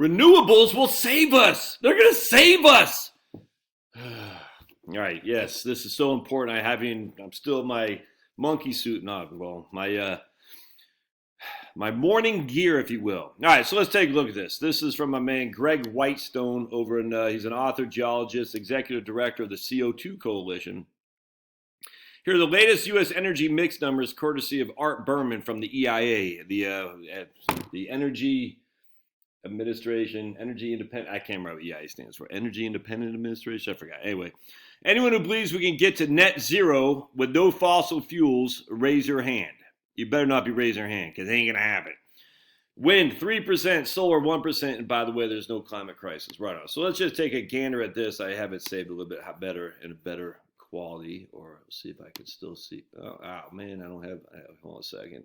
Renewables will save us. They're going to save us. All right. Yes, this is so important. I'm still in my monkey suit. Not well, my morning gear, if you will. All right, so let's take a look at this. This is from my man Greg Whitestone over in. He's an author, geologist, executive director of the CO2 Coalition. Here are the latest U.S. energy mix numbers, courtesy of Art Berman from the EIA, the Energy Administration, Energy Independent. I can't remember what EIA stands for. Energy Independent Administration. I forgot. Anyway, anyone who believes we can get to net zero with no fossil fuels, raise your hand. You better not be raising your hand because it ain't gonna happen. Wind 3%, solar 1%, and by the way, there's no climate crisis. Right on. So let's just take a gander at this. I have it saved a little bit better in a better quality, or let's see if I can still see. Oh man, I don't have. Hold on a second.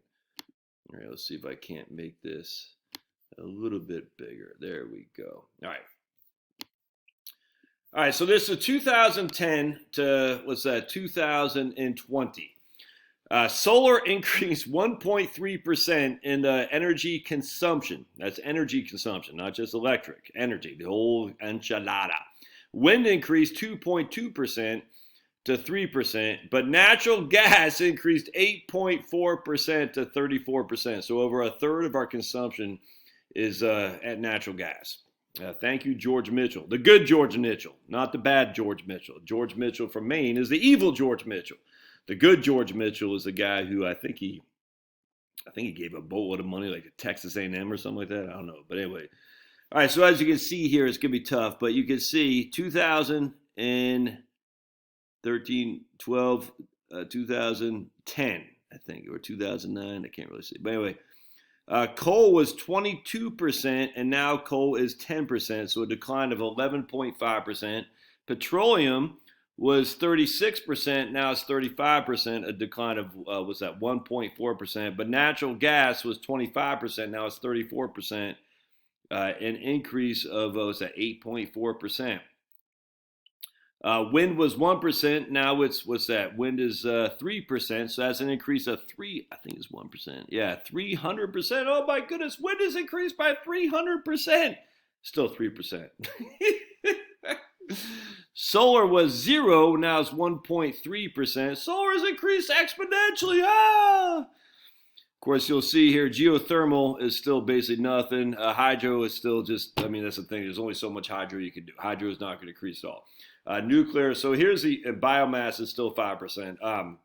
All right, let's see if I can't make this a little bit bigger. There we go. All right, so this is 2010 to, what's that, 2020. Solar increased 1.3% in the energy consumption. That's energy consumption, not just electric. Energy, the whole enchilada. Wind increased 2.2% to 3%, but natural gas increased 8.4% to 34%. So over a third of our consumption is at natural gas. Thank you, George Mitchell. The good George Mitchell, not the bad George Mitchell. George Mitchell from Maine is the evil George Mitchell. The good George Mitchell is the guy who I think he gave a boatload of money like to Texas A&M or something like that. I don't know. But anyway. All right, so as you can see here, it's going to be tough. But you can see 2013, 12, 2010, I think, or 2009. I can't really see. But anyway, coal was 22%, and now coal is 10%, so a decline of 11.5%. Petroleum was 36%, now it's 35%, a decline of, 1.4%. But natural gas was 25%, now it's 34%, an increase of, 8.4%. Wind was 1%, now it's, wind is 3%, so that's an increase of 1%. Yeah, 300%. Oh my goodness, wind has increased by 300%. Still 3%. Solar was 0, now it's 1.3%. Solar has increased exponentially. Of course, you'll see here, geothermal is still basically nothing. Hydro is still just, that's the thing. There's only so much hydro you can do. Hydro is not going to increase at all. Nuclear, so here's the biomass is still 5%.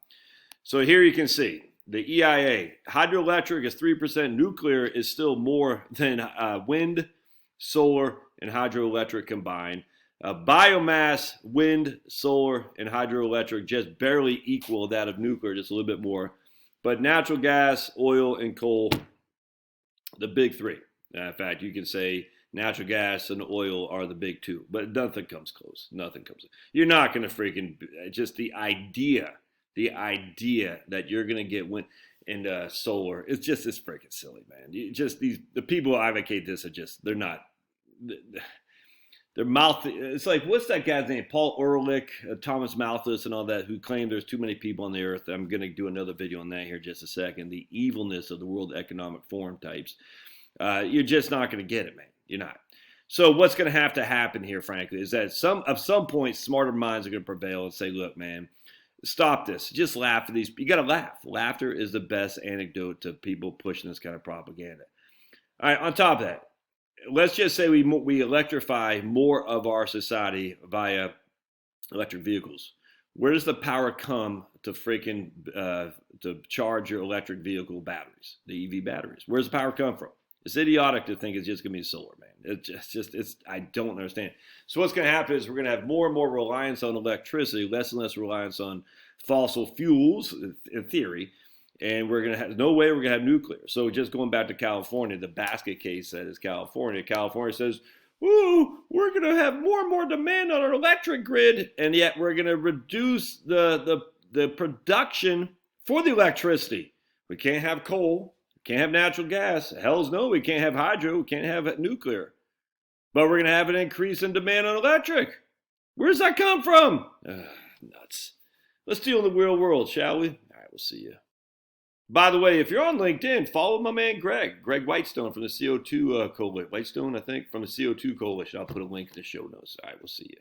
So here you can see the EIA. Hydroelectric is 3%. Nuclear is still more than wind, solar, and hydroelectric combined. Biomass, wind, solar, and hydroelectric just barely equal that of nuclear, just a little bit more. But natural gas, oil, and coal, the big three. In fact, you can say natural gas and oil are the big two, but nothing comes close. Nothing comes. You're not going to freaking, just the idea that you're going to get wind and solar, it's freaking silly, man. The people who advocate this are just, they're not. Their mouth, it's like, what's that guy's name? Paul Ehrlich, Thomas Malthus, and all that, who claim there's too many people on the earth. I'm going to do another video on that here in just a second. The evilness of the World Economic Forum types. You're just not going to get it, man. You're not. So what's going to have to happen here, frankly, is that at some point, smarter minds are going to prevail and say, look, man, stop this. Just laugh at these. You got to laugh. Laughter is the best antidote to people pushing this kind of propaganda. All right, on top of that, let's just say we electrify more of our society via electric vehicles. Where does the power come to to charge your electric vehicle batteries, the EV batteries? Where does the power come from? It's idiotic to think it's just going to be solar, man. I don't understand. So what's going to happen is we're going to have more and more reliance on electricity, less and less reliance on fossil fuels, in theory. And we're going to have no way we're going to have nuclear. So just going back to California, the basket case that is California. California says, ooh, we're going to have more and more demand on our electric grid, and yet we're going to reduce the production for the electricity. We can't have coal. We can't have natural gas. Hell's no, we can't have hydro. We can't have nuclear. But we're going to have an increase in demand on electric. Where does that come from? Nuts. Let's deal in the real world, shall we? All right, we'll see you. By the way, if you're on LinkedIn, follow my man Greg Whitestone from the CO2 Coalition. Whitestone, I think, from the CO2 Coalition. I'll put a link in the show notes. All right, we'll see you.